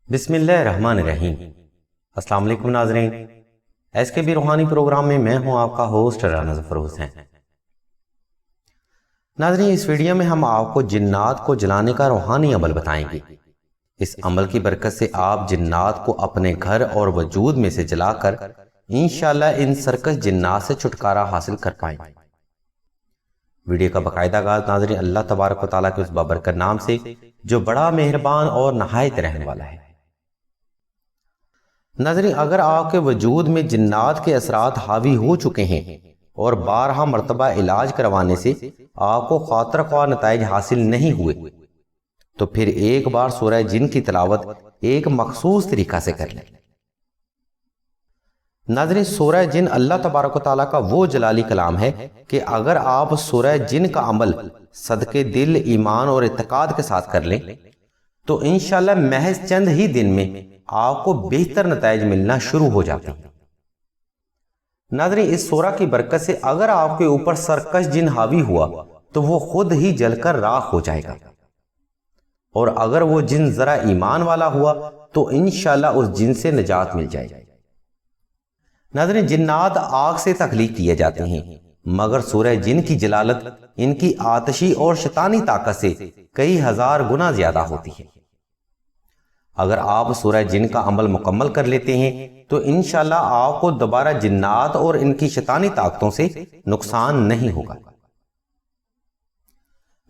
بسم اللہ الرحمن الرحیم۔ السلام علیکم ناظرین، ایس کے بی روحانی پروگرام میں میں ہوں آپ کا ہوسٹ رانا ظفر حسین۔ ناظرین، اس ویڈیو میں ہم آپ کو جنات کو جلانے کا روحانی عمل بتائیں گے۔ اس عمل کی برکت سے آپ جنات کو اپنے گھر اور وجود میں سے جلا کر انشاءاللہ ان سرکش جنات سے چھٹکارا حاصل کر پائیں گے۔ ویڈیو کا باقاعدہ آغاز ناظرین اللہ تبارک و تعالیٰ کے اس بابرکت نام سے جو بڑا مہربان اور نہایت رحم والا ہے۔ ناظرین، اگر آپ کے وجود میں جنات کے اثرات حاوی ہو چکے ہیں اور بارہا مرتبہ علاج کروانے سے آپ کو خاطر خواہ نتائج حاصل نہیں ہوئے تو پھر ایک بار سورہ جن کی تلاوت ایک مخصوص طریقہ سے کر لیں۔ ناظرین، سورہ جن اللہ تبارک و تعالیٰ کا وہ جلالی کلام ہے کہ اگر آپ سورہ جن کا عمل صدقے دل، ایمان اور اعتقاد کے ساتھ کر لیں تو انشاءاللہ محض چند ہی دن میں آپ کو بہتر نتائج ملنا شروع ہو جاتے ہیں۔ ناظرین، اس سورہ کی برکت سے اگر آپ کے اوپر سرکش جن حاوی ہوا تو وہ خود ہی جل کر راکھ ہو جائے گا، اور اگر وہ جن ذرا ایمان والا ہوا تو انشاءاللہ اس جن سے نجات مل جائے گی۔ ناظرین، جنات آگ سے تخلیق کیے جاتے ہیں، مگر سورہ جن کی جلالت ان کی آتشی اور شیطانی طاقت سے کئی ہزار گنا زیادہ ہوتی ہے۔ اگر آپ سورہ جن کا عمل مکمل کر لیتے ہیں تو انشاءاللہ آپ کو دوبارہ جنات اور ان کی شیطانی طاقتوں سے نقصان نہیں ہوگا۔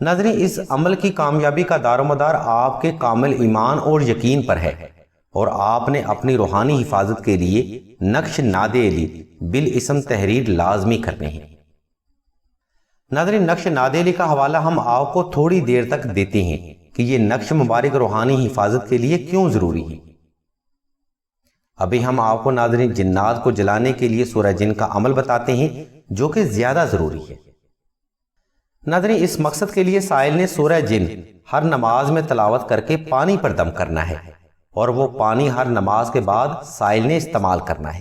ناظرین، اس عمل کی کامیابی کا دار و مدار آپ کے کامل ایمان اور یقین پر ہے، اور آپ نے اپنی روحانی حفاظت کے لیے نقش ناد علی بالاسم تحریر لازمی کرنے ہیں۔ ناظرین، نقش ناد علی کا حوالہ ہم آپ کو تھوڑی دیر تک دیتے ہیں کہ یہ نقش مبارک روحانی حفاظت کے لیے کیوں ضروری ہے۔ ابھی ہم آپ کو ناظرین جنات کو جلانے کے لیے سورہ جن کا عمل بتاتے ہیں جو کہ زیادہ ضروری ہے۔ ناظرین، اس مقصد کے لیے سائل نے سورہ جن ہر نماز میں تلاوت کر کے پانی پر دم کرنا ہے، اور وہ پانی ہر نماز کے بعد سائل نے استعمال کرنا ہے۔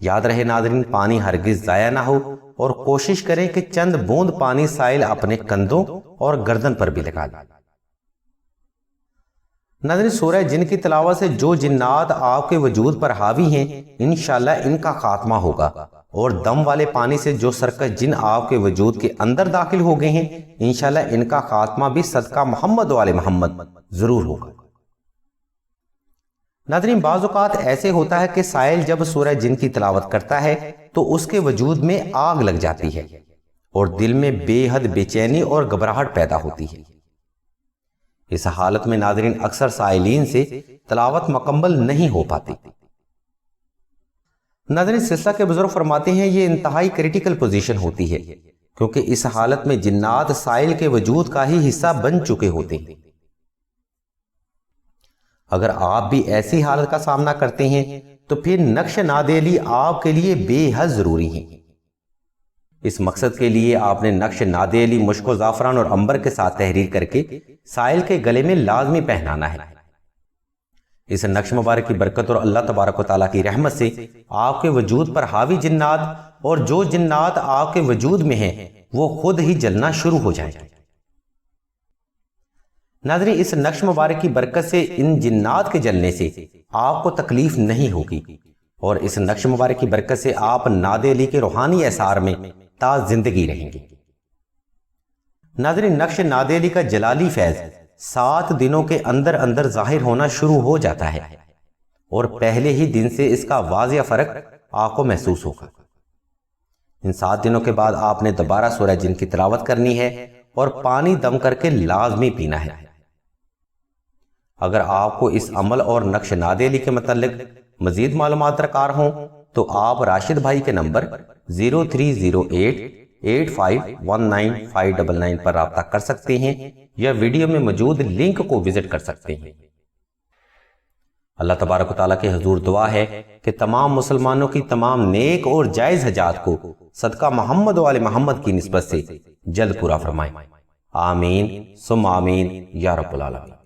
یاد رہے ناظرین، پانی ہرگز ضائع نہ ہو، اور کوشش کریں کہ چند بوند پانی سائل اپنے کندھوں اور گردن پر بھی لگا دیں۔ ناظرین، سورہ جن کی تلاوت سے جو جنات آپ کے وجود پر حاوی ہیں انشاءاللہ ان کا خاتمہ ہوگا، اور دم والے پانی سے جو سرکش جن آپ کے وجود کے اندر داخل ہو گئے ہیں انشاءاللہ ان کا خاتمہ بھی صدقہ محمد و آل محمد ضرور ہوگا۔ ناظرین، بعض اوقات ایسے ہوتا ہے کہ سائل جب سورہ جن کی تلاوت کرتا ہے تو اس کے وجود میں آگ لگ جاتی ہے اور دل میں بے حد بے چینی اور گھبراہٹ پیدا ہوتی ہے۔ اس حالت میں ناظرین اکثر سائلین سے تلاوت مکمل نہیں ہو پاتی۔ ناظرین، سلسلہ کے بزرگ فرماتے ہیں یہ انتہائی کریٹیکل پوزیشن ہوتی ہے، کیونکہ اس حالت میں جنات سائل کے وجود کا ہی حصہ بن چکے ہوتے ہیں۔ اگر آپ بھی ایسی حالت کا سامنا کرتے ہیں تو پھر نقش ناد علی آپ کے لیے بے حد ضروری ہے۔ اس مقصد کے لیے آپ نے نقش ناد علی مشک و زعفران اور عنبر کے ساتھ تحریر کر کے سائل کے گلے میں لازمی پہنانا ہے۔ اس نقش مبارک کی برکت اور اللہ تبارک و تعالیٰ کی رحمت سے آپ کے وجود پر حاوی جنات اور جو جنات آپ کے وجود میں ہیں وہ خود ہی جلنا شروع ہو جائیں گے۔ ناظرین، اس نقش مبارک کی برکت سے ان جنات کے جلنے سے آپ کو تکلیف نہیں ہوگی، اور اس نقش مبارک کی برکت سے آپ ناد علی کے روحانی اثار میں تا زندگی رہیں گے۔ ناظرین، نقش ناد علی کا جلالی فیض 7 دنوں کے اندر اندر ظاہر ہونا شروع ہو جاتا ہے، اور پہلے ہی دن سے اس کا واضح فرق آپ کو محسوس ہوگا۔ ان 7 دنوں کے بعد آپ نے دوبارہ سورہ جن کی تلاوت کرنی ہے اور پانی دم کر کے لازمی پینا ہے۔ اگر آپ کو اس عمل اور نقش ناد علی کے متعلق مزید معلومات درکار ہوں تو آپ راشد بھائی کے نمبر 0308851999 پر رابطہ کر سکتے ہیں یا ویڈیو میں موجود لنک کو وزٹ کر سکتے ہیں۔ اللہ تبارک و تعالیٰ کے حضور دعا ہے کہ تمام مسلمانوں کی تمام نیک اور جائز حاجات کو صدقہ محمد و آل محمد کی نسبت سے جلد پورا فرمائیں۔ آمین ثم آمین یا رب العالمین۔